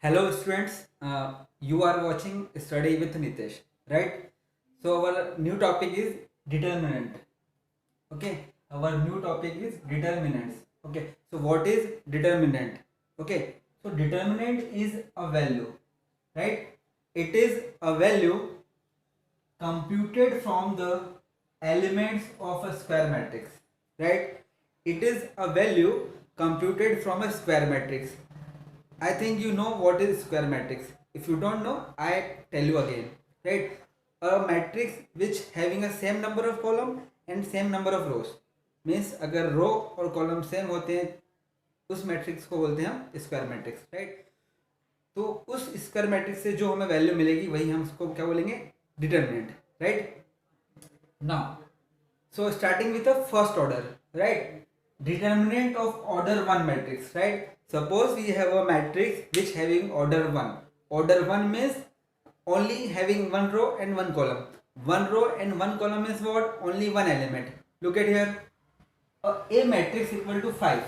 Hello students, you are watching Study with Nitesh, right? So our new topic is determinant. Okay, our new topic is determinants. Okay, so what is determinant? Okay, so determinant is a value, right? It is a value computed from the elements of a square matrix, right? It is a value computed from a square matrix. I think you know what is square matrix. If you don't know, I tell you again, right? A matrix which having a same number of column and same number of rows means अगर रो और column same होते हैं उस matrix को बोलते हैं हम square matrix, right? तो उस स्क्वायर मैट्रिक्स से जो हमें वैल्यू मिलेगी वही हम उसको क्या बोलेंगे, determinant, right? Now so starting with the first order, right? Determinant of order 1 matrix, right? Suppose we have a matrix which having order 1. Order 1 means only having one row and one column. One row and one column is what? Only one element. Look at here. A matrix equal to 5,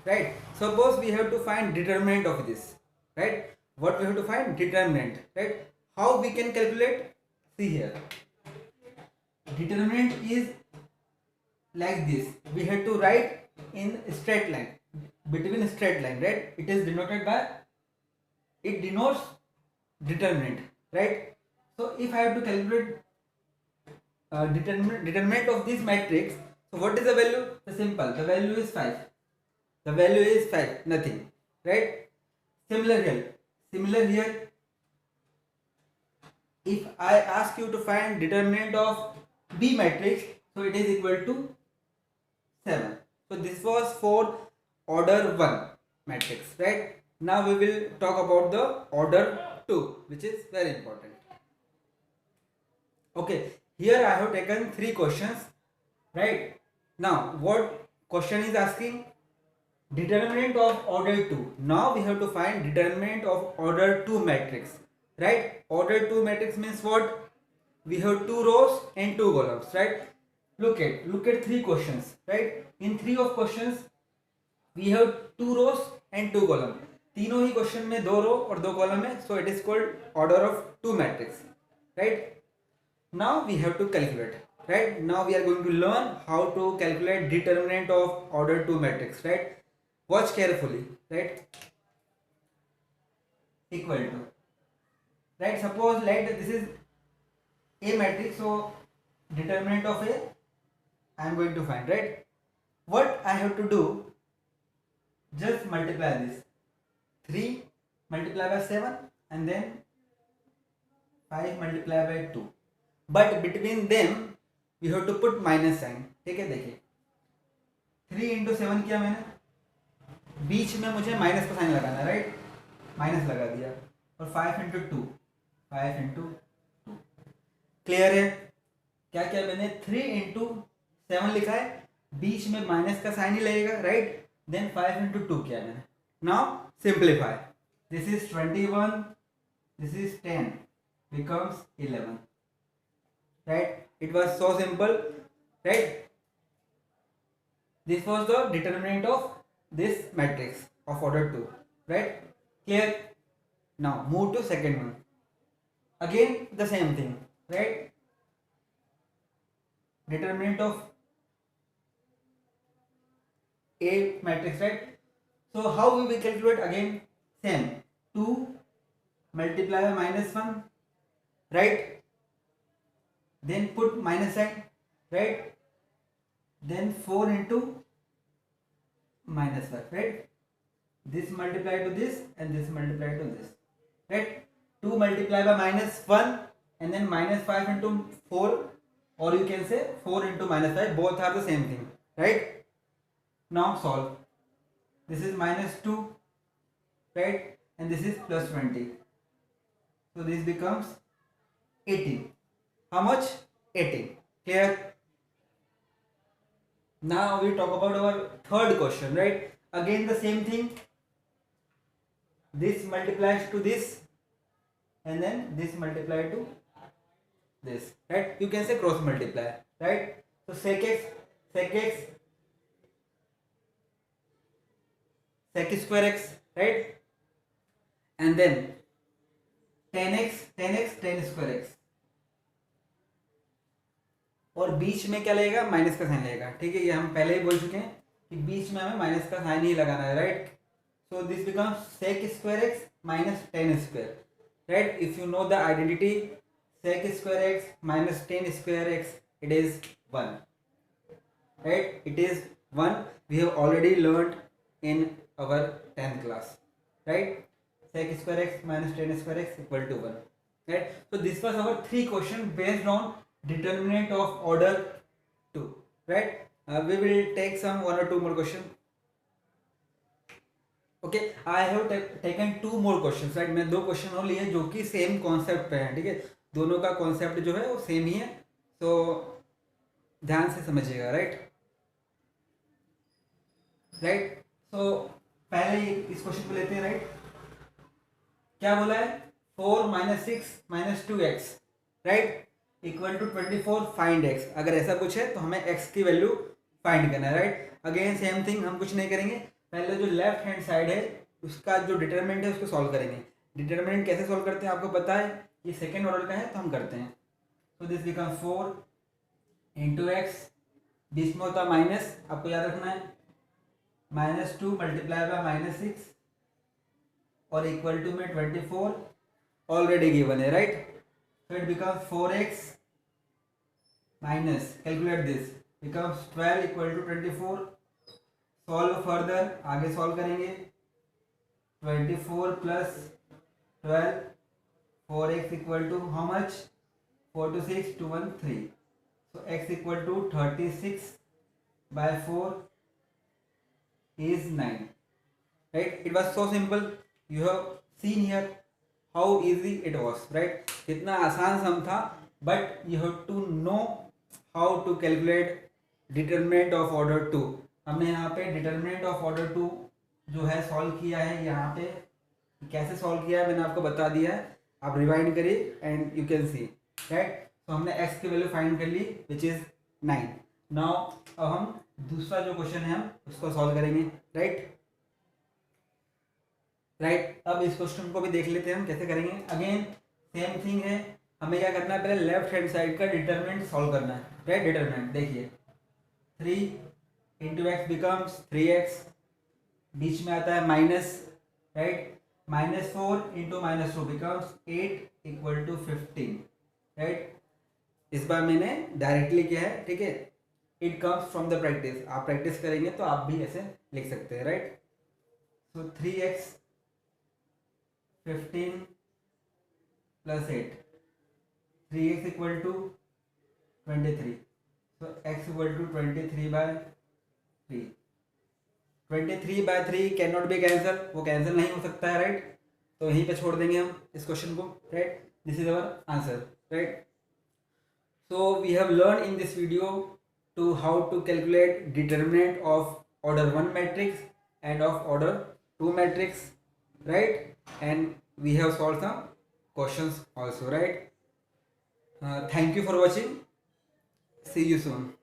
right? Suppose we have to find determinant of this, right? What we have to find? Determinant, right? How we can calculate? See here. Determinant is like this. We have to write in straight line, between straight line, right? It is denoted by, it denotes determinant, right? So if I have to calculate determinant of this matrix, so what is the value? The simple, the value is 5. The value is 5, nothing, right? Similar here, if I ask you to find determinant of B matrix, so it is equal to 7. So this was for order 1 matrix, right? Now we will talk about the order 2, which is very important. Okay, here I have taken 3 questions, right? Now what question is asking? Determinant of order 2. Now we have to find determinant of order 2 matrix, right? Order 2 matrix means what? We have 2 rows and 2 columns, right? Look at 3 questions, right? In 3 of questions we have 2 rows and 2 column. तीनों ही question में 2 रो और 2 column है, so it is called order of 2 matrix, right? Now we have to calculate, right? Now we are going to learn how to calculate determinant of order 2 matrix, right? Watch carefully, right? Equal to, right? Suppose like this is a matrix, so determinant of a I am going to find, right? What I have to do, just multiply this 3 multiply by 7 and then 5 multiply by 2, but between them we have to put minus sign. ठीक है, देखिए 3 into 7 किया मैंने, बीच में मुझे minus का sign लगाना है, राइट? माइनस लगा दिया, और 5 into 2, 5 into 2, क्लियर है? क्या किया मैंने? 3 into 7 लिखा है, बीच में माइनस का साइन ही लगेगा, राइट? देन 5 into 2 किया मैंने. Now simplify. This is 21, this is 10, becomes 11, right? It was so simple, right? This was the determinant of this matrix of order 2, right? Clear? Now move to second one. Again the same thing, right? Determinant of A matrix, right? So how we will calculate? Again same, 2 multiply by minus 1, right? Then put minus sign, right? Then 4 into minus 1, right? This multiply to this and this multiply to this, right? 2 multiply by minus 1 and then minus 5 into 4, or you can say 4 into minus 5, both are the same thing, right? Now solve. This is minus 2, right? And this is plus 20, so this becomes 18. How much? 18. Clear? Now we talk about our third question, right? Again the same thing, this multiplies to this and then this multiply to this, right? You can say cross multiply, right? So sec x sec square x, right? and then 10x 10 square x, और बीच में क्या लगेगा, minus का sign लगेगा, ठीक है। ये हम पहले ही बोल चुके हैं कि बीच में हमें माइनस का साइन ही लगाना है, right. So this becomes sec square x minus 10 square, right? If you know the identity sec square x minus 10 square x, it is 1, right? It is 1. We have already learned in our 10th class, right? Sec square x minus 10 square x equal to 1, right? So this was our 3 question based on determinant of order 2, right? We will take some 1 or 2 more question. Okay, I have taken 2 more questions, right. मैं 2 question और लिए जो कि same concept पे हैं, ठीक है। दोनों का कॉन्सेप्ट जो है वो सेम ही है, तो ध्यान से समझिएगा, राइट। सो पहले इस क्वेश्चन को लेते हैं, राइट। क्या बोला है, 4 - 6 - 2x, right, equal to 24, find x। अगर ऐसा कुछ है तो हमें x की वैल्यू फाइंड करना है, राइट। अगेन सेम थिंग, हम कुछ नहीं करेंगे, पहले जो लेफ्ट हैंड साइड है उसका जो डिटरमिनेंट है उसको सॉल्व करेंगे। डिटरमिनेंट कैसे सॉल्व करते हैं आपको पता है, ये सेकेंड ऑर्डर का है तो हम करते हैं। तो दिस बिकम 4 × x, बीच में होता है माइनस, आपको याद रखना है, -2 मल्टीप्लाई बाय -6 और इक्वल टू में 24 ऑलरेडी गिवन है, right. So it becomes 4x minus, calculate this, becomes 12 equal to 24. Solve further, आगे solve करेंगे, 24 plus 12, 4x equal to how much, 4 to 6, 2 1 3. So x equal to 36 by 4 is 9, right? It was so simple. You have seen here how easy it was, right? कितना आसान सम था, but you have to know how to calculate determinant of order 2. हमने यहाँ पे determinant of order 2 जो है solve किया है, यहाँ पे कैसे सॉल्व किया है मैंने आपको बता दिया है, आप रिवाइंड करिए and you can see, right. तो हमने x की वैल्यू फाइंड कर ली विच इज 9। नाउ अब हम दूसरा जो क्वेश्चन है हम उसको सॉल्व करेंगे, राइट। अब इस क्वेश्चन को भी देख लेते हैं हम कैसे करेंगे। अगेन सेम थिंग है, हमें क्या करना है, पहले लेफ्ट हैंड साइड का डिटरमिनेंट सॉल्व करना है, राइट। डिटरमिनेंट देखिए, 3 × x बिकम्स 3x, बीच में आता है minus, right, -4 × -2 becomes 8 equal to 15, right. इस बार मैंने डायरेक्टली किया है, ठीक है। It comes from the practice, आप प्रैक्टिस करेंगे तो आप भी ऐसे लिख सकते हैं, right. So 3x 15 plus 8, 3x equal to 23. So x equal to 23 by 3. 23 by 3 can not be cancel, वो कैंसिल नहीं हो सकता है, राइट। तो यहीं पे छोड़ देंगे हम इस क्वेश्चन को, right. This is our answer, right. So we have learn in this video to how to calculate determinant of order 1 matrix and of order 2 matrix, right? And we have solved some questions also, right? Thank you for watching. See you soon.